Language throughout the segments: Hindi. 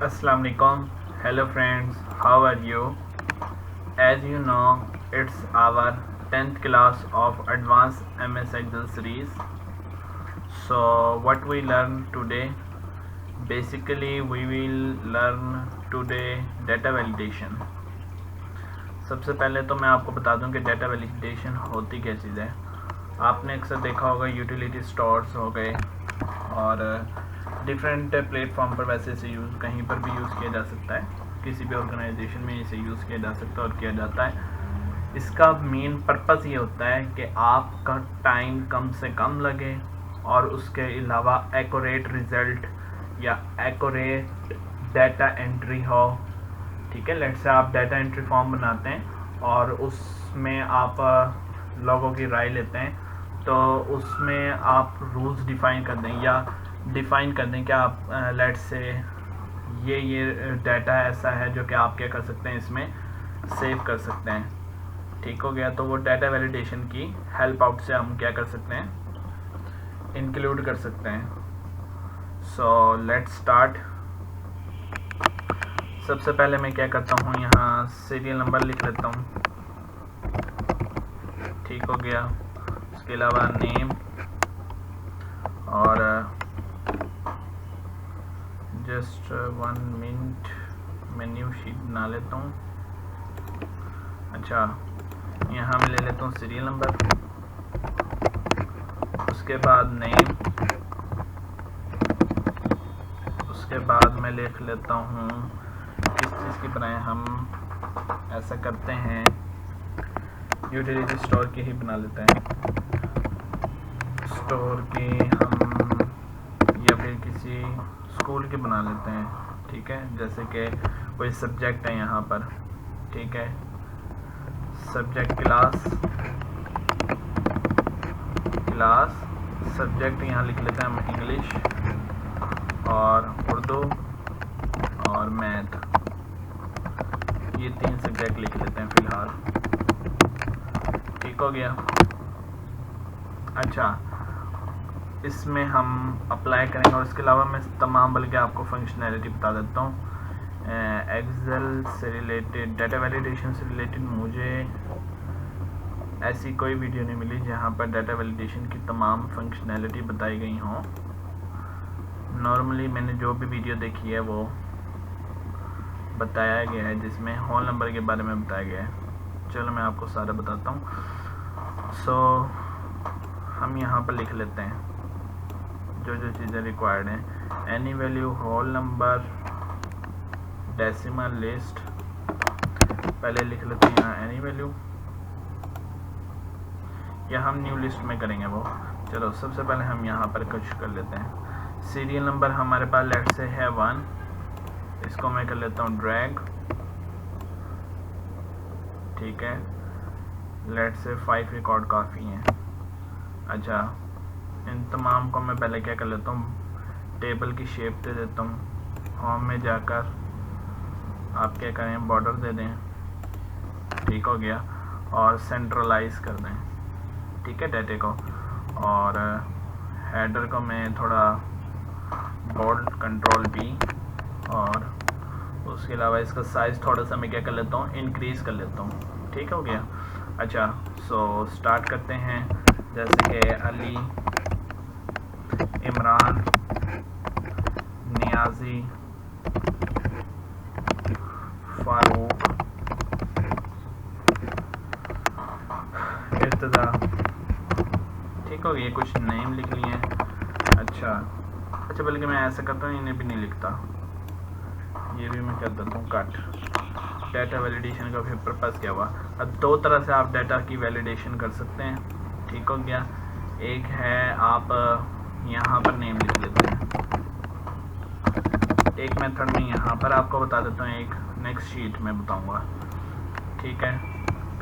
Assalamu alaikum. Hello friends, how are you? As you know, it's our 10th class of Advanced MS Excel series. So what we learn today? Basically we will learn today data validation. सबसे पहले तो मैं आपको बता दूं कि डाटा वैलिडेशन होती क्या चीज़ है। आपने अक्सर देखा होगा यूटिलिटी स्टोर्स हो गए और डिफरेंट प्लेटफॉर्म पर वैसे इसे यूज़ कहीं पर भी यूज़ किया जा सकता है, किसी भी ऑर्गेनाइजेशन में इसे यूज़ किया जा सकता है और किया जाता है। इसका मेन पर्पस ये होता है कि आपका टाइम कम से कम लगे और उसके अलावा एक्यूरेट रिज़ल्ट या एक्यूरेट डाटा एंट्री हो। ठीक है, लेट्स से आप डाटा एंट्री फॉर्म बनाते हैं और उसमें आप लोगों की राय लेते हैं, तो उसमें आप रूल्स डिफ़ाइन कर दें या डिफ़ाइन कर दें कि आप लेट्स से ये डाटा ऐसा है जो कि आप क्या कर सकते हैं, इसमें सेव कर सकते हैं। ठीक हो गया, तो वो डाटा वैलिडेशन की हेल्प आउट से हम क्या कर सकते हैं, इंक्लूड कर सकते हैं। So let's start. सबसे पहले मैं क्या करता हूँ, यहाँ सीरियल नंबर लिख लेता हूँ। ठीक हो गया, उसके अलावा नेम और जस्ट 1 मिनट मेन्यू शीट बना लेता हूँ। अच्छा, यहाँ मैं ले लेता हूँ सीरियल नंबर, उसके बाद नेम, उसके बाद मैं लिख लेता हूँ किस चीज़ की बनाए हम ऐसा करते हैं, यूटिलिटी स्टोर की ही बना लेते हैं, स्टोर की हम या फिर किसी स्कूल की बना लेते हैं। ठीक है, जैसे कि कोई सब्जेक्ट है यहाँ पर। ठीक है, सब्जेक्ट क्लास सब्जेक्ट यहाँ लिख लेते हैं हम इंग्लिश और उर्दू और मैथ, ये 3 सब्जेक्ट लिख लेते हैं फ़िलहाल। ठीक हो गया। अच्छा, इसमें हम अप्लाई करेंगे और इसके अलावा मैं तमाम बल्कि आपको फंक्शनैलिटी बता देता हूँ। एक्सेल से रिलेटेड, डाटा वैलिडेशन से रिलेटेड मुझे ऐसी कोई वीडियो नहीं मिली जहाँ पर डाटा वैलिडेशन की तमाम फंक्शनैलिटी बताई गई हों। नॉर्मली मैंने जो भी वीडियो देखी है वो बताया गया है जिसमें होल नंबर के बारे में बताया गया है। चलो मैं आपको सारा बताता हूँ। सो हम यहाँ पर लिख लेते हैं जो जो चीज़ें रिक्वायर्ड हैं। Any value, whole number, decimal, list. पहले लिख लेते हैं यहाँ एनी वैल्यू, या हम न्यू लिस्ट में करेंगे वो। चलो सबसे पहले हम यहाँ पर कुछ कर लेते हैं। सीरियल नंबर हमारे पास लेट से है 1, इसको मैं कर लेता हूँ ड्रैग। ठीक है, लेट से 5 रिकॉर्ड काफ़ी हैं। अच्छा, इन तमाम को मैं पहले क्या कर लेता हूँ, टेबल की शेप दे देता हूँ। होम में जाकर आप क्या करें, बॉर्डर दे दें। ठीक हो गया, और सेंट्रलाइज कर दें। ठीक है, डाटे को, और हेडर को मैं थोड़ा बोल्ड, कंट्रोल बी, और उसके अलावा इसका साइज़ थोड़ा सा मैं क्या कर लेता हूँ, इंक्रीज़ कर लेता हूँ। ठीक हो गया। अच्छा, सो स्टार्ट करते हैं। जैसे कि अली, इमरान, नियाजी, फारूक, इर्तज़ा। ठीक हो गया, कुछ नेम लिख लिए हैं। अच्छा बल्कि मैं ऐसा करता हूँ, इन्हें भी नहीं लिखता, ये भी मैं कर देता हूँ कट। डाटा वैलिडेशन का फिर पर्पस क्या हुआ। अब 2 तरह से आप डाटा की वैलिडेशन कर सकते हैं। ठीक हो गया, एक है आप यहाँ पर नेम लिख लेते हैं। एक मेथड में यहाँ पर आपको बता देता हूँ, एक नेक्स्ट शीट में बताऊँगा। ठीक है,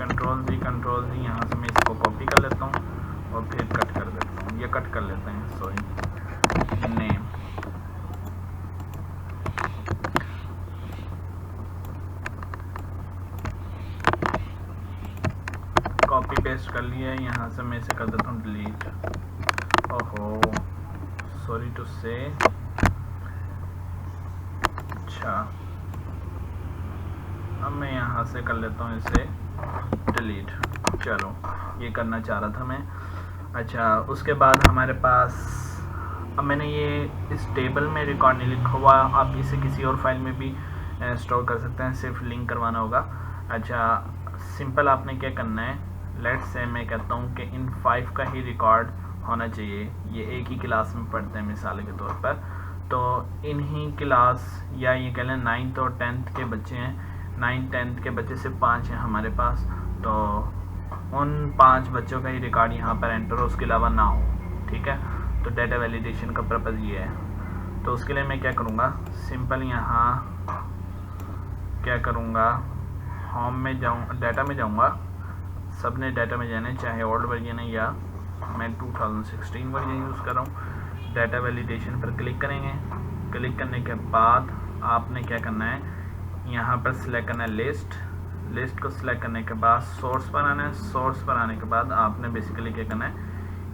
कंट्रोल जी यहाँ से मैं इसको कॉपी कर लेता हूँ और फिर कट कर देता हूँ, ये कट कर लेते हैं, सॉरी, नेम। कॉपी पेस्ट कर लिया है, यहाँ से मैं इसे कर देता हूँ डिलीट। ओहो, सॉरी टू से। अच्छा, अब मैं यहाँ से कर लेता हूँ इसे डिलीट। चलो, ये करना चाह रहा था मैं। अच्छा, उसके बाद हमारे पास, अब मैंने ये इस टेबल में रिकॉर्ड नहीं लिखा हुआ, आप इसे किसी और फाइल में भी स्टोर कर सकते हैं, सिर्फ लिंक करवाना होगा। अच्छा, सिंपल आपने क्या करना है, लेट्स से मैं कहता हूँ कि इन 5 का ही रिकॉर्ड होना चाहिए, ये एक ही क्लास में पढ़ते हैं मिसाल के तौर पर, तो इन्हीं क्लास या ये कह लें 9th और 10th के बच्चे हैं, 9th 10th के बच्चे सिर्फ 5 हैं हमारे पास, तो उन 5 बच्चों का ही रिकॉर्ड यहाँ पर एंटर हो, उसके अलावा ना हो। ठीक है, तो डाटा वैलिडेशन का पर्पज़ ये है। तो उसके लिए मैं क्या करूँगा, सिंपल यहाँ क्या करूँगा, होम में जाऊँ, डाटा में जाऊँगा, सब ने डाटा में जाना है, चाहे ओल्ड वर्जन है या मैं 2016 वर्जन यूज़ कर रहा हूँ। डाटा वैलिडेशन पर क्लिक करेंगे। क्लिक करने के बाद आपने क्या करना है, यहाँ पर सिलेक्ट करना है लिस्ट को सिलेक्ट करने के बाद सोर्स पर आना है। सोर्स पर आने के बाद आपने बेसिकली क्या करना है,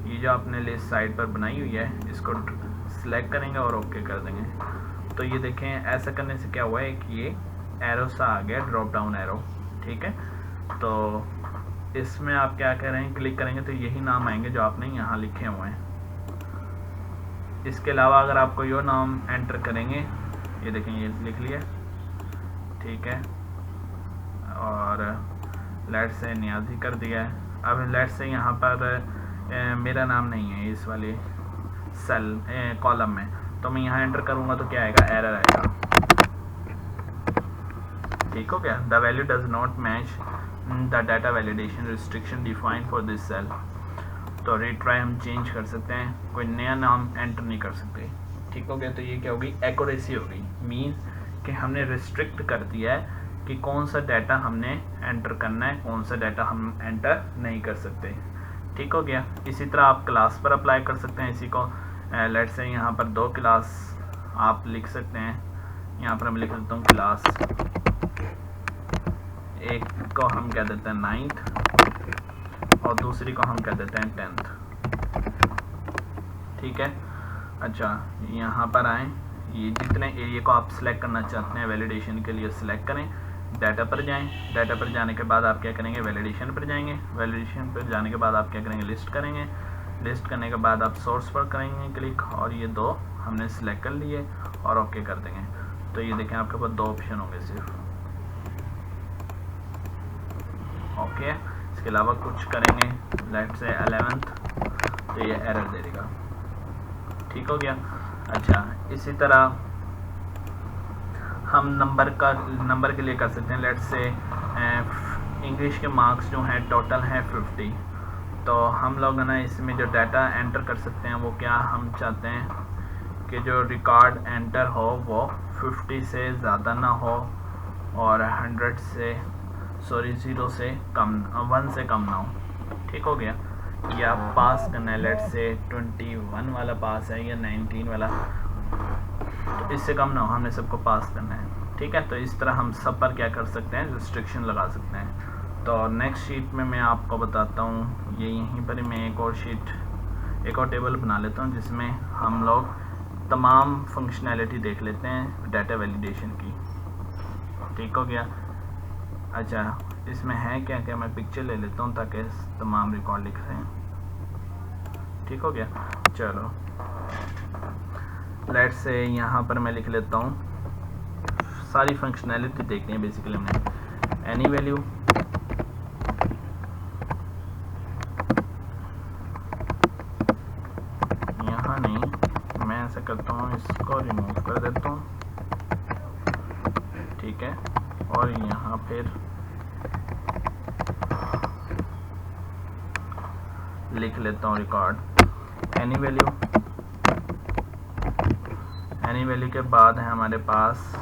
ये जो आपने लिस्ट साइड पर बनाई हुई है इसको सिलेक्ट करेंगे और ओके कर देंगे। तो ये देखें, ऐसा करने से क्या हुआ है कि ये एरो सा आ गया, ड्रॉप डाउन एरो। ठीक है, तो इसमें आप क्या करेंगे, क्लिक करेंगे तो यही नाम आएंगे जो आपने यहाँ लिखे हुए हैं। इसके अलावा अगर आप कोई और नाम एंटर करेंगे, ये देखें ये लिख लिया, ठीक है, और लेट से नियाजी कर दिया है। अब लेट से यहाँ पर मेरा नाम नहीं है इस वाले सेल कॉलम में, तो मैं यहाँ एंटर करूँगा तो क्या आएगा, एरर आएगा। ठीक हो गया, the value does not match the data validation restriction defined for this cell. तो रिट्राई हम चेंज कर सकते हैं, कोई नया नाम एंटर नहीं कर सकते। ठीक हो गया, तो ये क्या होगी, एक्यूरेसी होगी, मीन्स कि हमने रिस्ट्रिक्ट कर दिया है कि कौन सा डाटा हमने एंटर करना है, कौन सा डाटा हम एंटर नहीं कर सकते। ठीक हो गया, इसी तरह आप क्लास पर अप्लाई कर सकते हैं इसी को। लेट से यहाँ पर 2 क्लास आप लिख सकते हैं, यहाँ पर मैं लिख देता हूँ क्लास, एक को हम कह देते हैं 9th और दूसरी को हम कह देते हैं 10th। ठीक है, अच्छा यहाँ पर आएँ, ये जितने एरिया को आप सिलेक्ट करना चाहते हैं वैलिडेशन के लिए सिलेक्ट करें, डाटा पर जाएं। डाटा पर जाने के बाद आप क्या करेंगे, वैलिडेशन पर जाएंगे। वैलिडेशन पर जाने के बाद आप क्या करेंगे, लिस्ट करेंगे। लिस्ट करने के बाद आप सोर्स पर करेंगे क्लिक, और ये 2 हमने सिलेक्ट कर लिए और ओके कर देंगे। तो ये देखें आपके पास 2 ऑप्शन होंगे सिर्फ, ओके। इसके अलावा कुछ करेंगे, लेट से 11th, तो ये एरर दे देगा। ठीक हो गया। अच्छा, इसी तरह हम नंबर के लिए कर सकते हैं। लेट से इंग्लिश के मार्क्स जो हैं टोटल हैं 50, तो हम लोग ना इसमें जो डाटा एंटर कर सकते हैं वो क्या हम चाहते हैं कि जो रिकॉर्ड एंटर हो वो 50 से ज़्यादा ना हो और 100 से 0 से कम, 1 से कम ना हो। ठीक हो गया, या पास करना है, लेट से 21 वाला पास है या 19 वाला, तो इससे कम ना हो, हमने सबको पास करना है। ठीक है, तो इस तरह हम सब पर क्या कर सकते हैं, रिस्ट्रिक्शन लगा सकते हैं। तो नेक्स्ट शीट में मैं आपको बताता हूँ, ये यहीं पर मैं एक और टेबल बना लेता हूँ जिसमें हम लोग तमाम फंक्शनैलिटी देख लेते हैं डाटा वैलिडेशन की। ठीक हो गया। अच्छा, इसमें है क्या क्या, मैं पिक्चर ले लेता हूँ ताकि तमाम रिकॉर्ड लिख रहे हैं। ठीक हो गया, चलो लेट से यहाँ पर मैं लिख लेता हूँ, सारी फंक्शनैलिटी देखनी है बेसिकली हमने। एनी वैल्यू, यहाँ नहीं, मैं ऐसा करता हूँ इसको रिमूव कर देता हूँ। ठीक है, और यहाँ फिर लिख लेता हूँ record any value. Any value के बाद है हमारे पास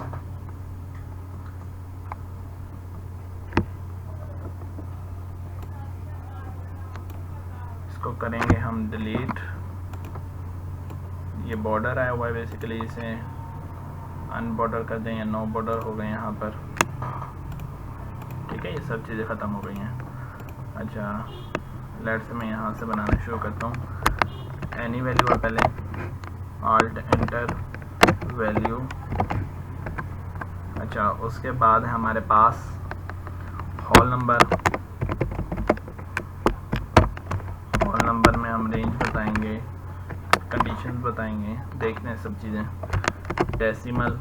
इसको करेंगे हम डिलीट। ये बॉर्डर आया हुआ है बेसिकली, इसे अनबॉर्डर कर दें या नो बॉर्डर हो गए यहाँ पर। ठीक है, ये सब चीज़ें ख़त्म हो गई हैं। अच्छा, लेट से मैं यहाँ से बनाना शुरू करता हूँ। एनी वैल्यू है, पहले ऑल्ट एंटर वैल्यू अच्छा, उसके बाद है हमारे पास होल नंबर। होल नंबर में हम रेंज बताएंगे, कंडीशन बताएंगे, देखते हैं सब चीज़ें। डेसिमल,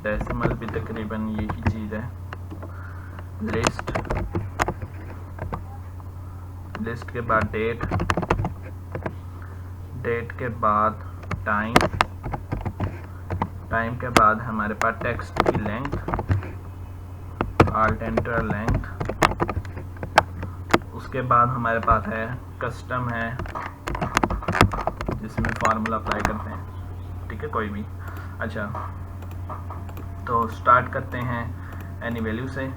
डेसिमल भी तकरीबन यही चीज़ है। लिस्ट, लिस्ट के बाद डेट, डेट के बाद टाइम, टाइम के बाद हमारे पास टेक्स्ट की लेंथ, आल्ट एंटर लेंथ। उसके बाद हमारे पास है कस्टम है, जिसमें फार्मूला अप्लाई करते हैं, ठीक है, कोई भी। अच्छा, तो स्टार्ट करते हैं एनी वैल्यू से।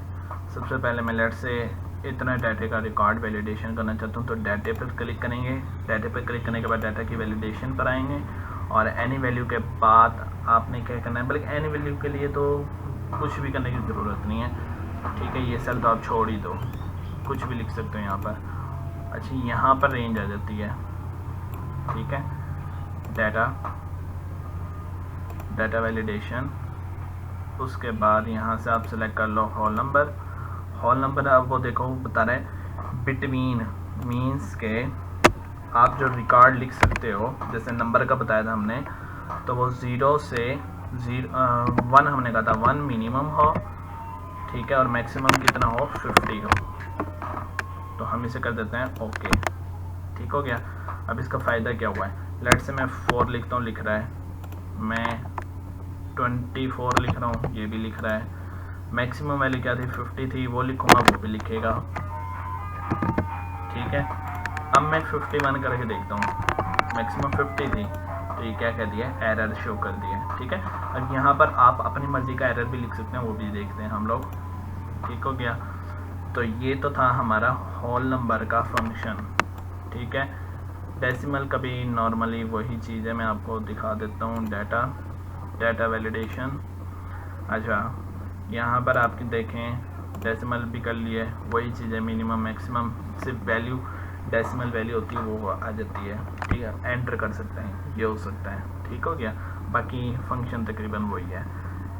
सबसे पहले मैं लेट से इतना डाटा का रिकॉर्ड वैलिडेशन करना चाहता हूँ, तो डाटे पर क्लिक करेंगे। डाटे पर क्लिक करने के बाद डाटा की वैलिडेशन पर आएंगे, और एनी वैल्यू के बाद आपने क्या करना है, बल्कि एनी वैल्यू के लिए तो कुछ भी करने की ज़रूरत नहीं है, ठीक है। ये सेल तो आप छोड़ ही दो, कुछ भी लिख सकते हो यहाँ पर। अच्छा, यहाँ पर रेंज आ जाती है, ठीक है। डाटा, डाटा वैलिडेशन, उसके बाद यहाँ से आप सेलेक्ट कर लो होल नंबर। होल नंबर अब वो देखो बता रहे हैं बिटवीन, मीन्स के आप जो रिकॉर्ड लिख सकते हो, जैसे नंबर का बताया था हमने, तो वो 0 से 1 हमने कहा था 1 मिनिमम हो, ठीक है, और मैक्सिमम कितना हो 50 हो। तो हम इसे कर देते हैं ओके, ठीक हो गया। अब इसका फ़ायदा क्या हुआ है, लेट से मैं 4 लिखता हूँ, लिख रहा है, मैं 24 लिख रहा हूँ, ये भी लिख रहा है। मैक्सिमम वैल्यू क्या थी, 50 थी, वो लिखूँगा, वो भी लिखेगा, ठीक है। अब मैं 51 करके देखता हूँ, मैक्सिमम 50 थी, तो ये क्या कह दिया, एरर शो कर दिया, ठीक है। अब यहाँ पर आप अपनी मर्जी का एरर भी लिख सकते हैं, वो भी देखते हैं हम लोग, ठीक हो गया। तो ये तो था हमारा होल नंबर का फंक्शन, ठीक है। डेसिमल का भी नॉर्मली वही चीज़ है, मैं आपको दिखा देता हूँ। Data, data validation. अच्छा, यहाँ पर आपकी देखें डेसिमल भी कर लिए, वही चीज़ है, मिनिमम मैक्सिमम, सिर्फ वैल्यू डेसिमल वैल्यू होती है वो आ जाती है, ठीक है। एंटर कर सकते हैं, ये हो सकता है, ठीक हो गया। बाकी फंक्शन तकरीबन वही है।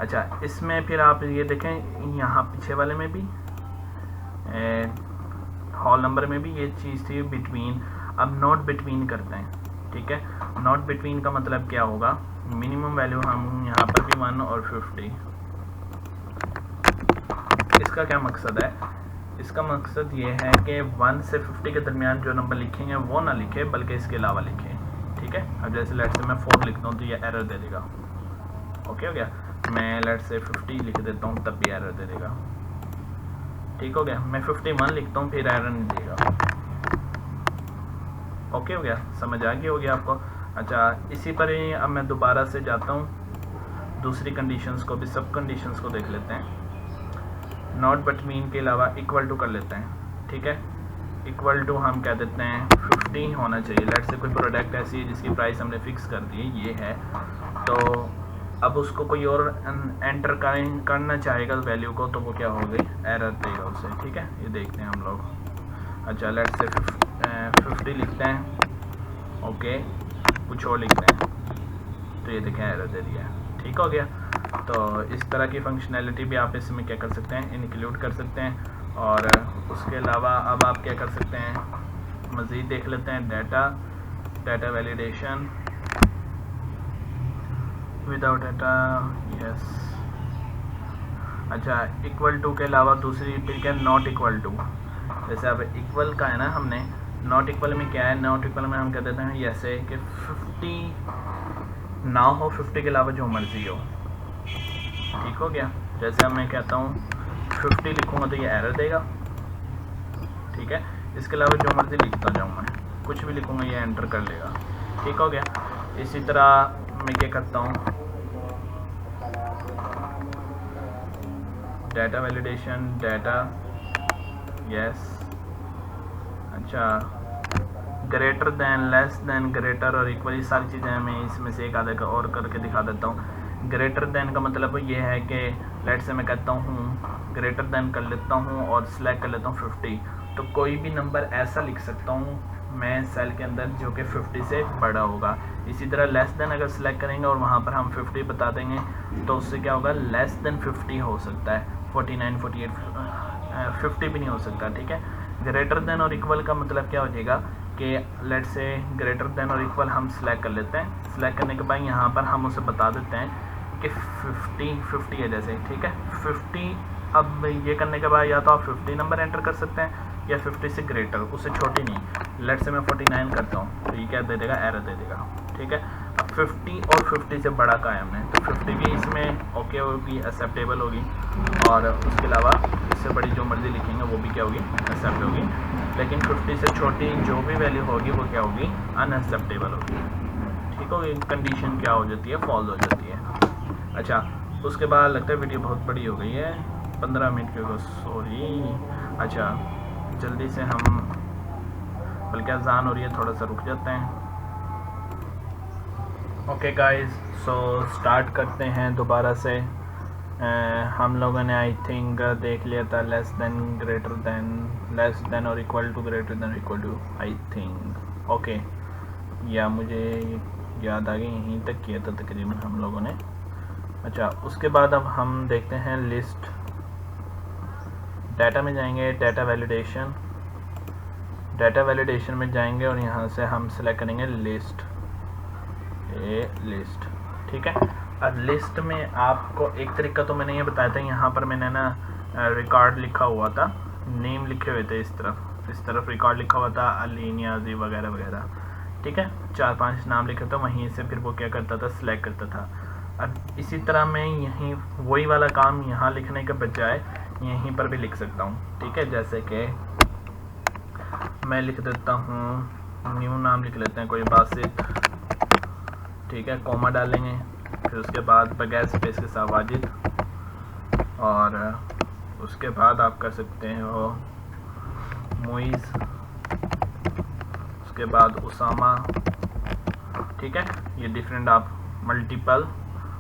अच्छा, इसमें फिर आप ये देखें, यहाँ पीछे वाले में भी होल नंबर में भी ये चीज़ थी बिटवीन। अब नॉट बिटवीन करते हैं, ठीक है। नॉट बिटवीन का मतलब क्या होगा, मिनिमम वैल्यू हम यहाँ पर भी 1 और 50। इसका क्या मकसद है, इसका मकसद ये है कि 1 से 50 के दरमियान जो नंबर लिखेंगे वो ना लिखे, बल्कि इसके अलावा लिखें, ठीक है। अब जैसे लेट से मैं 4 लिखता हूँ तो ये एरर दे देगा, ओके हो गया। मैं लेट से 50 लिख देता हूँ, तब भी एरर दे देगा, ठीक हो गया। मैं 51 लिखता हूँ, फिर एरर नहीं देगा, ओके हो गया, समझ आ गया हो गया आपको। अच्छा, इसी पर ही अब मैं दोबारा से जाता हूँ, दूसरी कंडीशंस को भी, सब कंडीशंस को देख लेते हैं। नॉट बिटवीन के अलावा इक्वल टू कर लेते हैं, ठीक है। इक्वल टू हम कह देते हैं 50 होना चाहिए। लेट से कोई प्रोडक्ट ऐसी है जिसकी प्राइस हमने फिक्स कर दी है, ये है, तो अब उसको कोई और एंटर करना चाहेगा वैल्यू को, तो वो क्या हो गई, एरर देगा उसे, ठीक है। ये देखते हैं हम लोग। अच्छा, लेट से 50 लिखते हैं, ओके, कुछ और लिखते हैं, तो ये देखें एरर दे दिया, ठीक हो गया। तो इस तरह की फंक्शनैलिटी भी आप इसमें क्या कर सकते हैं, इंक्लूड कर सकते हैं। और उसके अलावा अब आप क्या कर सकते हैं, मज़ीद देख लेते हैं। Data, data validation, without data, yes. अच्छा, इक्वल टू के अलावा दूसरी फिर क्या, नॉट इक्वल टू। जैसे अब इक्वल का है ना, हमने नॉट इक्वल में क्या है, नॉट इक्वल में हम कह देते हैं ऐसे कि 50 ना हो, 50 के अलावा जो मर्जी हो, ठीक हो गया। जैसे अब मैं कहता हूँ 50 लिखूँगा तो ये एरर देगा, ठीक है। इसके अलावा जो मर्जी लिखता जाऊँ, मैं कुछ भी लिखूँगा ये एंटर कर लेगा, ठीक हो गया। इसी तरह मैं क्या करता हूँ, डाटा वैलिडेशन, डाटा, यस। अच्छा, greater than, less than, greater और इक्वल, ये सारी चीज़ें मैं इसमें से एक आधा और करके दिखा देता हूँ। ग्रेटर दैन का मतलब ये है कि लेट से मैं कहता हूँ ग्रेटर दैन कर लेता हूँ और सिलेक्ट कर लेता हूँ 50, तो कोई भी नंबर ऐसा लिख सकता हूँ में सेल के अंदर जो कि 50 से बड़ा होगा। इसी तरह लेस देन अगर सिलेक्ट करेंगे और वहाँ पर हम 50 बता देंगे तो उससे क्या होगा, लेस देन 50 हो सकता है, 49, 48, 50 भी नहीं हो सकता। ठीक है, ग्रेटर देन और इक्वल का मतलब क्या हो जाएगा कि लेट से ग्रेटर देन और इक्वल हम सिलेक्ट कर लेते हैं। सिलेक्ट करने के बाद यहाँ पर हम उसे बता देते हैं कि 50 है जैसे। ठीक है, 50। अब ये करने के बाद या तो आप 50 नंबर एंटर कर सकते हैं या 50 से ग्रेटर, उससे छोटी नहीं। लेट से मैं 49 करता हूँ तो ये क्या दे देगा, एरर दे देगा। ठीक है, अब 50 और 50 से बड़ा का है हमने, तो 50 भी इसमें ओके होगी, एक्सेप्टेबल होगी, और उसके अलावा इससे बड़ी जो मर्जी लिखेंगे वो भी क्या होगी, एक्सेप्ट होगी। लेकिन 50 से छोटी जो भी वैल्यू होगी वो क्या होगी, अनएक्सेप्टेबल होगी। ठीक होगी, कंडीशन क्या हो जाती है, फॉल्स हो जाती है। अच्छा, उसके बाद लगता है वीडियो बहुत बड़ी हो गई है, 15 मिनट के, सॉरी। अच्छा, जल्दी से हम, बल्कि अजान हो रही है, थोड़ा सा रुक जाते हैं। ओके गाइस, सो स्टार्ट करते हैं दोबारा से। हम लोगों ने आई थिंक देख लिया था less than, greater than, less than और इक्वल टू, ग्रेटर देन और equal to, I think. Okay, या मुझे याद आ गई, यहीं तक किया था तकरीबन हम लोगों ने। अच्छा, उसके बाद अब हम देखते हैं लिस्ट। डाटा में जाएंगे, डाटा वैलिडेशन, डाटा वैलिडेशन में जाएंगे और यहाँ से हम सेलेक्ट करेंगे लिस्ट, ये लिस्ट। ठीक है, अब लिस्ट में आपको एक तरीका तो मैंने ये बताया था, यहाँ पर मैंने ना रिकॉर्ड लिखा हुआ था, नेम लिखे हुए थे, इस तरफ रिकॉर्ड लिखा हुआ था, अली, नियाजी वगैरह वगैरह। ठीक है, 4-5 नाम लिखे थे, वहीं से फिर वो क्या करता था, सिलेक्ट करता था। अब इसी तरह मैं यहीं वही वाला काम यहाँ लिखने के बजाय यहीं पर भी लिख सकता हूँ। ठीक है, जैसे कि मैं लिख देता हूँ, न्यू नाम लिख लेते हैं कोई, बासित। ठीक है, कॉमा डालेंगे, फिर उसके बाद बगैर स्पेस के साथ वाजिद, और उसके बाद आप कर सकते हो मुइज़, उसके बाद उसामा। ठीक है, ये डिफरेंट आप मल्टीपल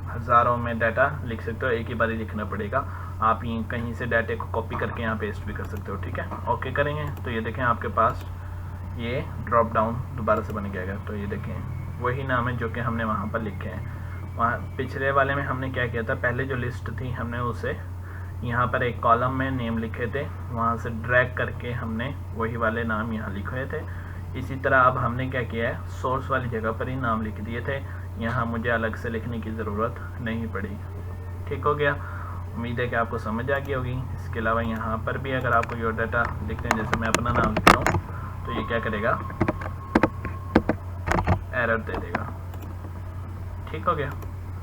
हज़ारों में डाटा लिख सकते हो, एक ही बार ही लिखना पड़ेगा। आप ये कहीं से डाटे को कॉपी करके यहाँ पेस्ट भी कर सकते हो। ठीक है, ओके करेंगे तो ये देखें आपके पास ये ड्रॉप डाउन दोबारा से बन गया। तो ये देखें वही नाम है जो कि हमने वहाँ पर लिखे हैं। वहाँ पिछले वाले में हमने क्या किया था, पहले जो लिस्ट थी हमने उसे यहाँ पर एक कॉलम में नेम लिखे थे, वहाँ से ड्रैग करके हमने वही वाले नाम यहाँ लिखे थे। इसी तरह अब हमने क्या किया है, सोर्स वाली जगह पर ही नाम लिख दिए थे, यहाँ मुझे अलग से लिखने की ज़रूरत नहीं पड़ी। ठीक हो गया, उम्मीद है कि आपको समझ आ गई होगी। इसके अलावा यहाँ पर भी अगर आपको योर डाटा लिखते हैं, जैसे मैं अपना नाम लिखता हूँ, तो ये क्या करेगा, एरर दे देगा। ठीक हो गया।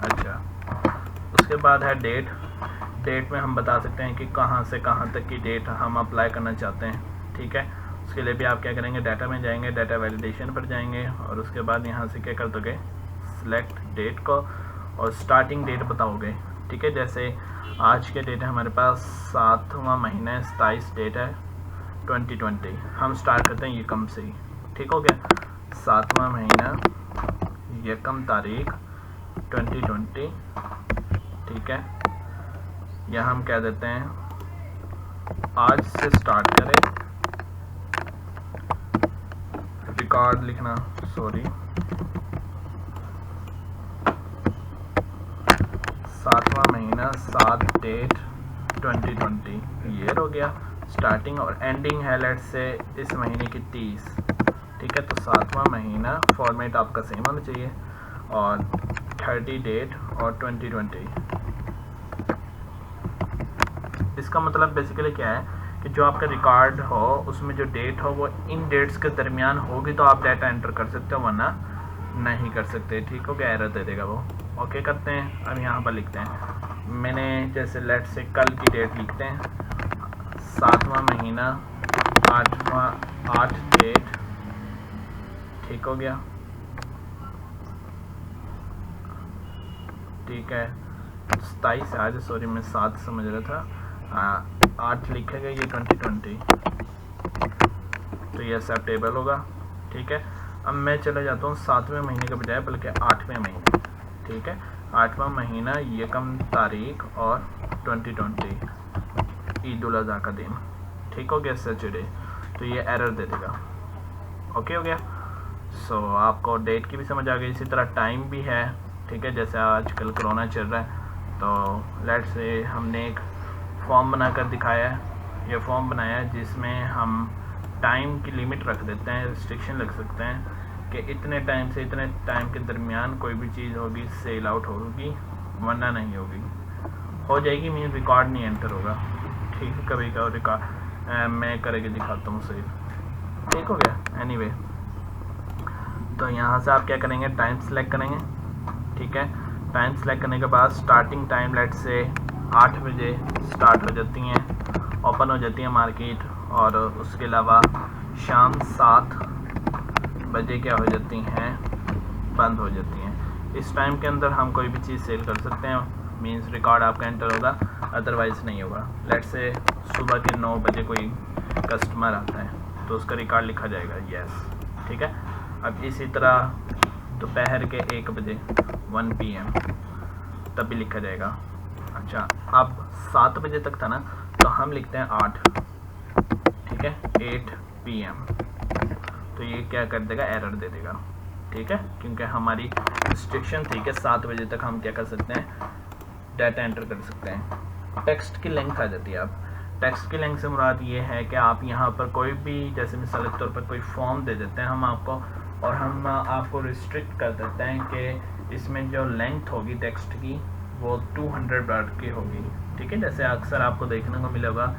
अच्छा, उसके बाद है डेट। डेट में हम बता सकते हैं कि कहाँ से कहाँ तक की डेट हम अप्लाई करना चाहते हैं। ठीक है, उसके लिए भी आप क्या करेंगे, डाटा में जाएंगे, डाटा वैलिडेशन पर जाएंगे, और उसके बाद यहाँ से क्या कर दोगे, सिलेक्ट डेट को, और स्टार्टिंग डेट बताओगे। ठीक है, जैसे आज के डेट है हमारे पास 7वां महीना है, 27 डेट है 2020। हम स्टार्ट करते हैं ये कम से ही। ठीक हो गया, 7वां महीना, यकम तारीख 2020। ठीक है, या हम कह देते हैं आज से स्टार्ट करें रिकॉर्ड लिखना, सॉरी, 7वां महीना 7 डेट 2020, ये हो गया स्टार्टिंग, और एंडिंग है लेट से इस महीने की 30। ठीक है, तो 7वां महीना फॉर्मेट आपका सेम होना चाहिए, और 30 डेट और 2020। इसका मतलब बेसिकली क्या है कि जो आपका रिकॉर्ड हो उसमें जो डेट हो वो इन डेट्स के दरमियान होगी तो आप डाटा एंटर कर सकते हो, वरना नहीं कर सकते। ठीक हो गया, एरर दे देगा वो। ओके करते हैं, अब यहाँ पर लिखते हैं, मैंने जैसे लेट से कल की डेट लिखते हैं, 7वां महीना 8 डेट। ठीक हो गया, ठीक है, 27 आज, सॉरी मैं 7 समझ रहा था, 8 लिखेगा, ये 2020, तो ये एक्सेप्टेबल होगा। ठीक है, अब मैं चला जाता हूँ 7वें महीने के बजाय बल्कि 8वें महीने। ठीक है, 8वां महीना, यकम तारीख और 2020, ईद उल अज़हा का दिन। ठीक हो गया, सैटरडे, तो ये एरर दे देगा। ओके हो गया। सो आपको डेट की भी समझ आ गई, इसी तरह टाइम भी है, ठीक है। जैसे आजकल कोरोना चल रहा है तो लेट्स से हमने एक फॉर्म बनाकर दिखाया है, ये फॉर्म बनाया है जिसमें हम टाइम की लिमिट रख देते हैं, रिस्ट्रिक्शन रख सकते हैं कि इतने टाइम से इतने टाइम के दरमियान कोई भी चीज़ होगी सेल आउट होगी, वरना नहीं होगी। हो जाएगी मीन रिकॉर्ड नहीं एंटर होगा, ठीक है। कभी का रिकॉर्ड मैं करके दिखाता हूँ सेव, ठीक हो गया। एनीवे तो यहाँ से आप क्या करेंगे, टाइम सेलेक्ट करेंगे, ठीक है। टाइम सेलेक्ट करने के बाद स्टार्टिंग टाइम लेट से 8 बजे स्टार्ट हो जाती हैं, ओपन हो जाती है मार्केट, और उसके अलावा शाम 7 बजे क्या हो जाती हैं, बंद हो जाती हैं। इस टाइम के अंदर हम कोई भी चीज़ सेल कर सकते हैं, मींस रिकॉर्ड आपका एंटर होगा, अदरवाइज़ नहीं होगा। लेट से सुबह के 9 बजे कोई कस्टमर आता है तो उसका रिकॉर्ड लिखा जाएगा यस, ठीक है। अब इसी तरह दोपहर के 1 बजे 1 PM तब भी लिखा जाएगा। अच्छा, अब 7 बजे तक था ना, तो हम लिखते हैं 8, ठीक है, 8 PM, तो ये क्या कर देगा, एरर दे देगा, ठीक है, क्योंकि हमारी रिस्ट्रिक्शन थी कि 7 बजे तक हम क्या कर सकते हैं, डाटा एंटर कर सकते हैं। टेक्स्ट की लेंथ आ जाती है। अब टेक्स्ट की लेंथ से मुराद ये है कि आप यहाँ पर कोई भी, जैसे मिसाल के तौर पर कोई फॉर्म दे देते हैं हम आपको, और हम आपको रिस्ट्रिक्ट कर देते हैं कि इसमें जो लेंथ होगी टेक्स्ट की वो 200 वर्ड की होगी, ठीक है। जैसे अक्सर आपको देखने को मिलेगा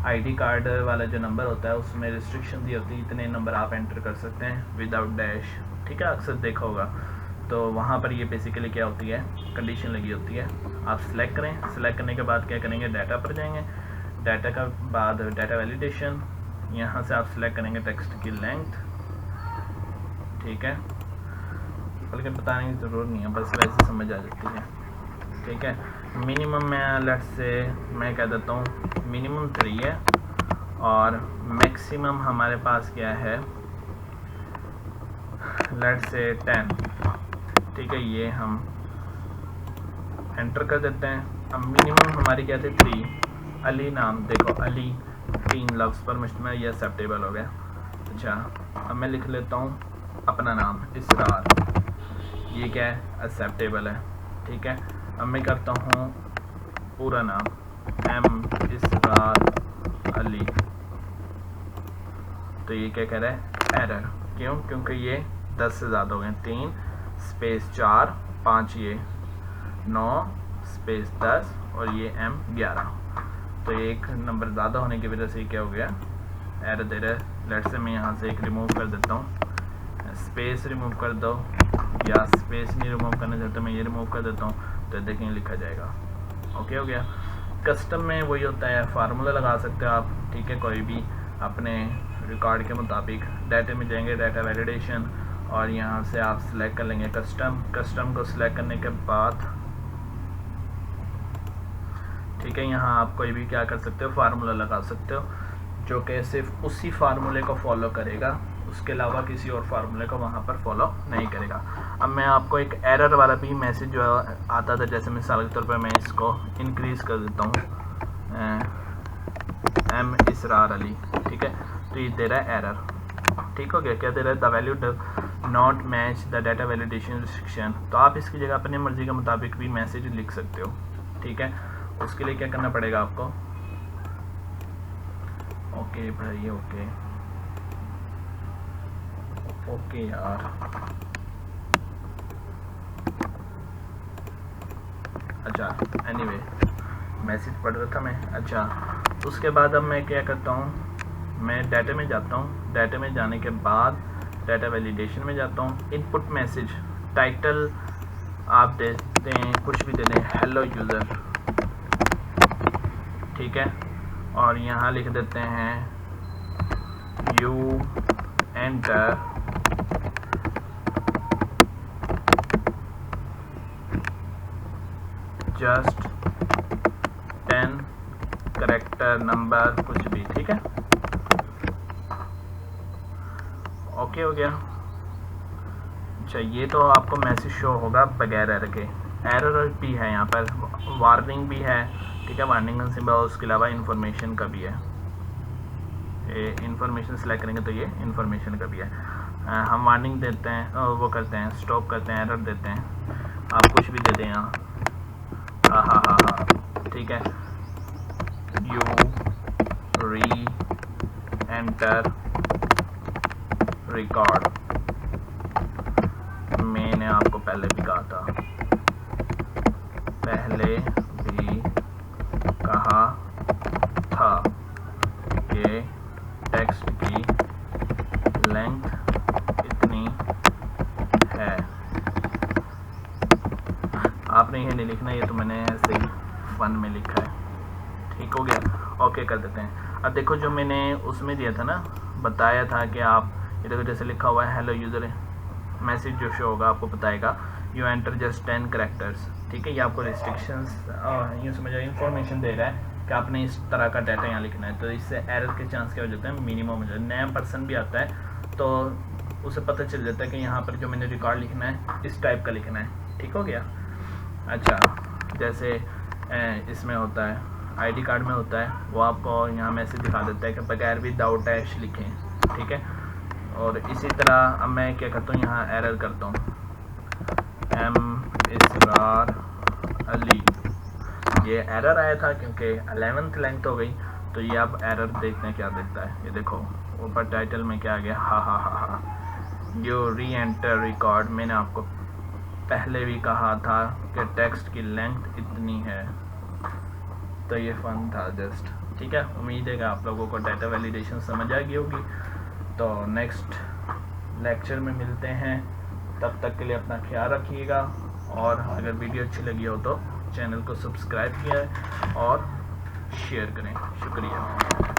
आईडी कार्ड वाला जो नंबर होता है उसमें रिस्ट्रिक्शन दी होती है, इतने नंबर आप एंटर कर सकते हैं विदाउट डैश, ठीक है, अक्सर देखा होगा। तो वहाँ पर ये बेसिकली क्या होती है, कंडीशन लगी होती है। आप सिलेक्ट करें, सिलेक्ट करने के बाद क्या करेंगे, डाटा पर जाएंगे, डाटा का बाद डाटा वैलिडेशन, यहाँ से आप सिलेक्ट करेंगे टेक्स्ट की लेंथ, ठीक है, बल्कि बताने की ज़रूरत नहीं है, बस वैसे समझ आ जाती है, ठीक है। मिनिमम में लेट से मैं कह देता हूँ मिनिमम 3 है, और मैक्सिमम हमारे पास क्या है, लेट से 10, ठीक है, ये हम एंटर कर देते हैं। अब मिनिमम हमारी क्या थी 3, अली नाम देखो, अली 3 लफ्ज़ पर मुश्तमिल, ये एक्सेप्टेबल हो गया। अच्छा, अब मैं लिख लेता हूँ अपना नाम इसरार, ये क्या है, एक्सेप्टेबल है, ठीक है। अब मैं करता हूँ पूरा नाम M इसरार अली, तो ये क्या कह रहा है, एरर, क्यों, क्योंकि ये 10 से ज़्यादा हो गए, 3 स्पेस 4 5, ये 9 स्पेस 10, और ये M 11, तो ये एक नंबर ज़्यादा होने की वजह से क्या हो गया, एरर दे रहा है। लेट से मैं यहाँ से एक रिमूव कर देता हूँ, स्पेस रिमूव कर दो, या स्पेस नहीं रिमूव करना चाहता मैं ये रिमूव कर देता हूँ, तो देखें लिखा जाएगा, ओके हो गया। कस्टम में वही होता है, फार्मूला लगा सकते हो आप, ठीक है, कोई भी अपने रिकॉर्ड के मुताबिक। डाटा में जाएंगे, डाटा वैलिडेशन, और यहाँ से आप सिलेक्ट कर लेंगे कस्टम। कस्टम को सिलेक्ट करने के बाद, ठीक है, यहाँ आप कोई भी क्या कर सकते हो, फार्मूला लगा सकते हो, जो कि सिर्फ उसी फार्मूले को फॉलो करेगा, उसके अलावा किसी और फार्मूले को वहाँ पर फॉलो नहीं करेगा। अब मैं आपको एक एरर वाला भी मैसेज जो आता था, जैसे मिसाल के तौर पर मैं इसको इंक्रीज़ कर देता हूँ, M इसरार अली, ठीक है, तो ये दे रहा है एरर, ठीक हो गया। क्या दे रहा है, the value not match the data validation restriction. तो आप इसकी जगह अपनी मर्जी के मुताबिक भी मैसेज लिख सकते हो, ठीक है। उसके लिए क्या करना पड़ेगा आपको, ओके भाई, ओके यार, अच्छा, एनीवे मैसेज पढ़ रहा था मैं। अच्छा, उसके बाद अब मैं क्या करता हूँ, मैं डाटा में जाता हूँ, डाटा में जाने के बाद डाटा वैलिडेशन में जाता हूँ, इनपुट मैसेज, टाइटल आप देते हैं, कुछ भी दे दें, हेलो यूज़र, ठीक है, और यहाँ लिख देते हैं you enter just 10 character number, कुछ भी, ठीक है, ओके हो गया। अच्छा, ये तो आपको मैसेज शो होगा बगैर एरर के। एरर भी है यहाँ पर, वार्निंग भी है, ठीक है, वार्निंग का सिंबल, उसके अलावा इन्फॉर्मेशन का भी है। ये इन्फॉर्मेशन सेलेक्ट करेंगे तो ये इन्फॉर्मेशन का भी है। हम वार्निंग देते हैं, वो करते हैं, स्टॉप करते हैं, एरर देते हैं, आप कुछ भी दे दें यहाँ, हाँ, ठीक है। यू री एंटर रिकॉर्ड, मैंने आपको पहले भी कहा था, कि टेक्स्ट की लेंथ इतनी है। आपने ये नहीं लिखना, ये तो मैंने ऐसे ही फन में लिखा है, ठीक हो गया। ओके कर देते हैं। अब देखो जो मैंने उसमें दिया था ना, बताया था कि आप ये देखो जैसे लिखा हुआ है हेलो यूज़र, मैसेज जो शो होगा आपको बताएगा यू एंटर जस्ट 10 कैरेक्टर्स, ठीक है। ये आपको रिस्ट्रिक्शंस यूँ समझो इन्फॉर्मेशन दे रहा है कि आपने इस तरह का डाटा यहाँ लिखना है, तो इससे एरर के चांस क्या हो जाते हैं, मिनिमम हो जाता है। नया पर्सन भी आता है तो उसे पता चल जाता है कि यहाँ पर जो मैंने रिकॉर्ड लिखना है इस टाइप का लिखना है, ठीक हो गया। अच्छा, जैसे इसमें होता है आईडी कार्ड में होता है, वो आपको यहाँ मैसेज दिखा देता है कि बगैर विदाउट डैश लिखें, ठीक है। और इसी तरह अब मैं क्या करता हूँ, यहाँ एरर करता हूँ, एम इसरार अली, ये एरर आया था क्योंकि 11th लेंथ हो गई, तो ये अब एरर देखते हैं क्या देखता है। ये देखो ऊपर टाइटल में क्या आ गया, हा, यू री एंटर रिकॉर्ड, मैंने आपको पहले भी कहा था कि टेक्स्ट की लेंथ इतनी है। तो ये फन था जस्ट, ठीक है। उम्मीद है कि आप लोगों को डाटा वैलिडेशन समझ आ गई होगी। तो नेक्स्ट लेक्चर में मिलते हैं, तब तक के लिए अपना ख्याल रखिएगा, और अगर वीडियो अच्छी लगी हो तो चैनल को सब्सक्राइब किया और शेयर करें। शुक्रिया।